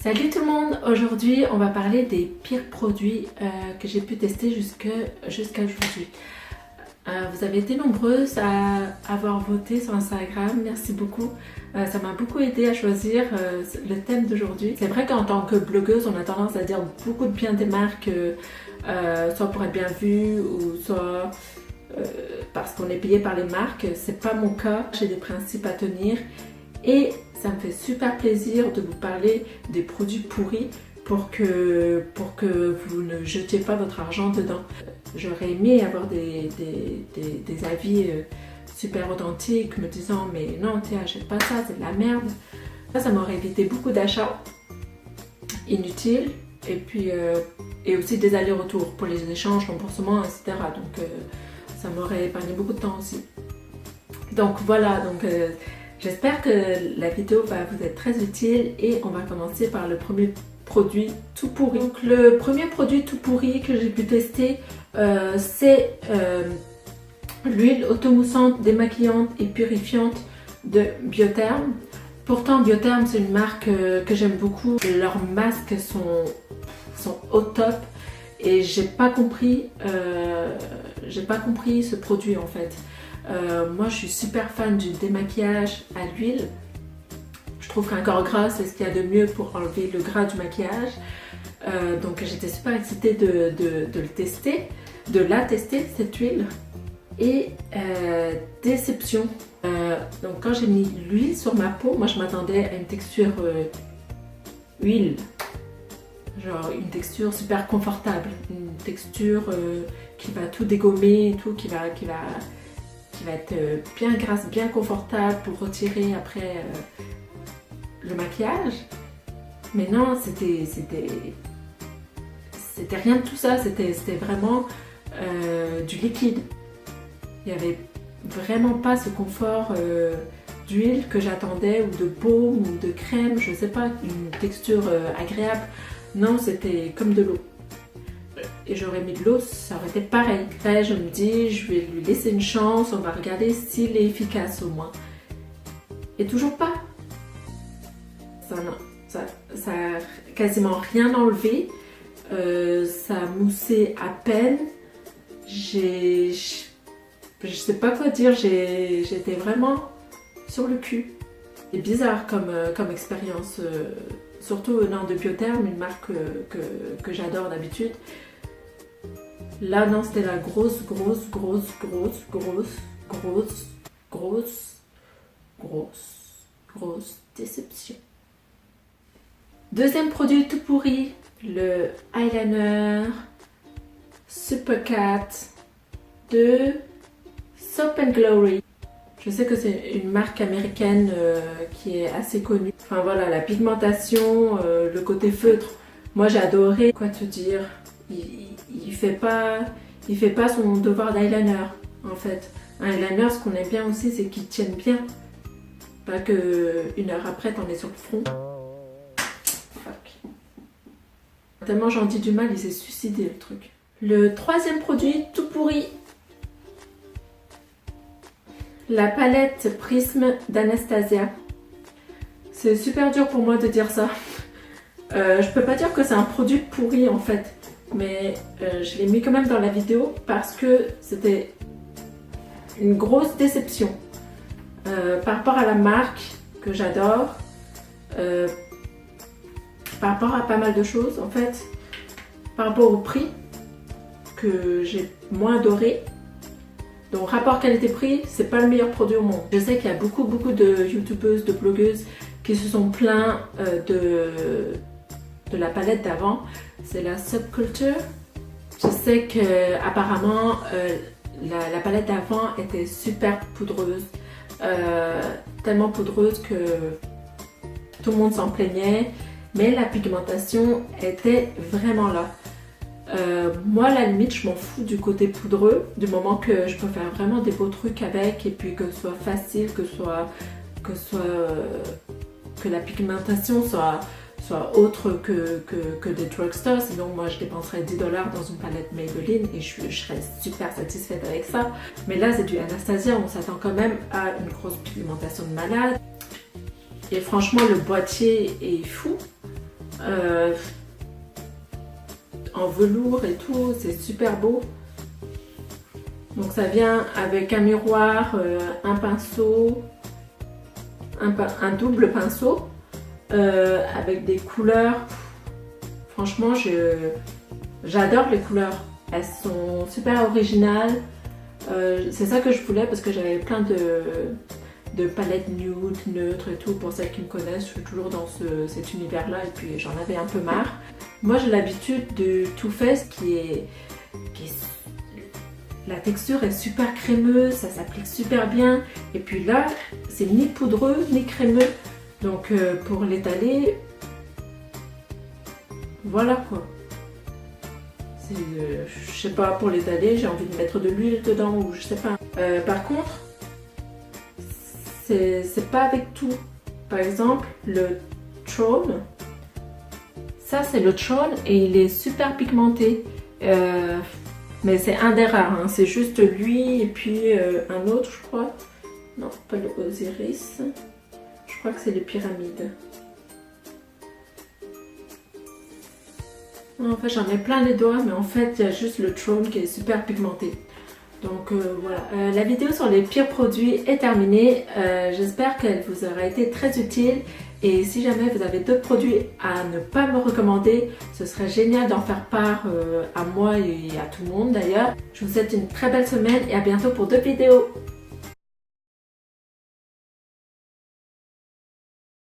Salut tout le monde! Aujourd'hui, on va parler des pires produits que j'ai pu tester jusqu'à aujourd'hui. Vous avez été nombreuses à avoir voté sur Instagram, merci beaucoup. Ça m'a beaucoup aidé à choisir le thème d'aujourd'hui. C'est vrai qu'en tant que blogueuse, on a tendance à dire beaucoup de bien des marques, soit pour être bien vue ou soit parce qu'on est payé par les marques. C'est pas mon cas, j'ai des principes à tenir et ça me fait super plaisir de vous parler des produits pourris pour que vous ne jetiez pas votre argent dedans. J'aurais aimé avoir des avis super authentiques me disant mais non, achète pas ça, c'est de la merde. Ça m'aurait évité beaucoup d'achats inutiles et puis et aussi des allers-retours pour les échanges, remboursements, etc. Donc ça m'aurait épargné beaucoup de temps aussi. Donc voilà, j'espère que la vidéo va vous être très utile et on va commencer par le premier produit tout pourri. Donc le premier produit tout pourri que j'ai pu tester, c'est l'huile automoussante, démaquillante et purifiante de Biotherm. Pourtant Biotherm c'est une marque que j'aime beaucoup, leurs masques sont au top et j'ai pas compris ce produit en fait. Moi je suis super fan du démaquillage à l'huile. Je trouve qu'un corps gras c'est ce qu'il y a de mieux pour enlever le gras du maquillage. Donc j'étais super excitée de la tester cette huile. Et déception. Donc quand j'ai mis l'huile sur ma peau, moi je m'attendais à une texture huile. Genre une texture super confortable. Une texture qui va tout dégommer et tout, qui va être bien grasse, bien confortable pour retirer après le maquillage. Mais non, c'était rien de tout ça, c'était vraiment du liquide. Il n'y avait vraiment pas ce confort d'huile que j'attendais, ou de baume, ou de crème, je sais pas, une texture agréable. Non, c'était comme de l'eau. Et j'aurais mis de l'eau, ça aurait été pareil. Après, je me dis, je vais lui laisser une chance, on va regarder s'il est efficace au moins. Et toujours pas. Ça a quasiment rien enlevé. Ça a moussé à peine. Je sais pas quoi dire, j'étais vraiment sur le cul. C'est bizarre comme expérience, surtout venant de Biotherm, une marque que j'adore d'habitude. Là non, c'était la grosse déception. Deuxième produit tout pourri, le eyeliner Supercat de Soap & Glory. Je sais que c'est une marque américaine qui est assez connue. Enfin voilà, la pigmentation, le côté feutre, moi j'ai adoré. Quoi te dire, il fait pas son devoir d'eyeliner en fait. Un eyeliner, ce qu'on aime bien aussi, c'est qu'il tienne bien. Pas que une heure après t'en es sur le front. Fuck. Tellement j'en dis du mal, il s'est suicidé le truc. Le troisième produit tout pourri, la palette Prisme d'Anastasia. C'est super dur pour moi de dire ça. Je peux pas dire que c'est un produit pourri en fait, mais je l'ai mis quand même dans la vidéo parce que c'était une grosse déception par rapport à la marque que j'adore, par rapport à pas mal de choses en fait, par rapport au prix que j'ai moins adoré. Donc rapport qualité-prix, c'est pas le meilleur produit au monde. Je sais qu'il y a beaucoup de youtubeuses, de blogueuses qui se sont plaints de la palette d'avant. C'est la Subculture. Je sais que apparemment la palette d'avant était super poudreuse, tellement poudreuse que tout le monde s'en plaignait, mais la pigmentation était vraiment là. Moi à la limite je m'en fous du côté poudreux, du moment que je peux faire vraiment des beaux trucs avec et puis que ce soit facile, que la pigmentation soit autre que des drugstores. Sinon moi je dépenserais 10 $ dans une palette Maybelline et je serais super satisfaite avec ça. Mais là c'est du Anastasia, on s'attend quand même à une grosse pigmentation de malade. Et franchement le boîtier est fou. en velours et tout, c'est super beau. Donc ça vient avec un miroir, un pinceau, un double pinceau avec des couleurs. Franchement, j'adore les couleurs. Elles sont super originales. C'est ça que je voulais parce que j'avais plein de palettes nude, neutres et tout. Pour celles qui me connaissent, je suis toujours dans cet univers-là et puis j'en avais un peu marre. Moi, j'ai l'habitude de Too Faced qui est la texture est super crémeuse, ça s'applique super bien. Et puis là, c'est ni poudreux ni crémeux. Donc pour l'étaler, voilà quoi. Je sais pas, pour l'étaler, j'ai envie de mettre de l'huile dedans ou je sais pas. Par contre, c'est pas avec tout. Par exemple, le Throne, ça c'est le Throne et il est super pigmenté. Mais c'est un des rares, hein. C'est juste lui et puis un autre, je crois. Non, pas le Osiris. Je crois que c'est les pyramides. En fait, j'en ai plein les doigts, mais en fait, il y a juste le Throne qui est super pigmenté. Donc voilà, la vidéo sur les pires produits est terminée. J'espère qu'elle vous aura été très utile. Et si jamais vous avez d'autres produits à ne pas me recommander, ce serait génial d'en faire part à moi et à tout le monde d'ailleurs. Je vous souhaite une très belle semaine et à bientôt pour d'autres vidéos.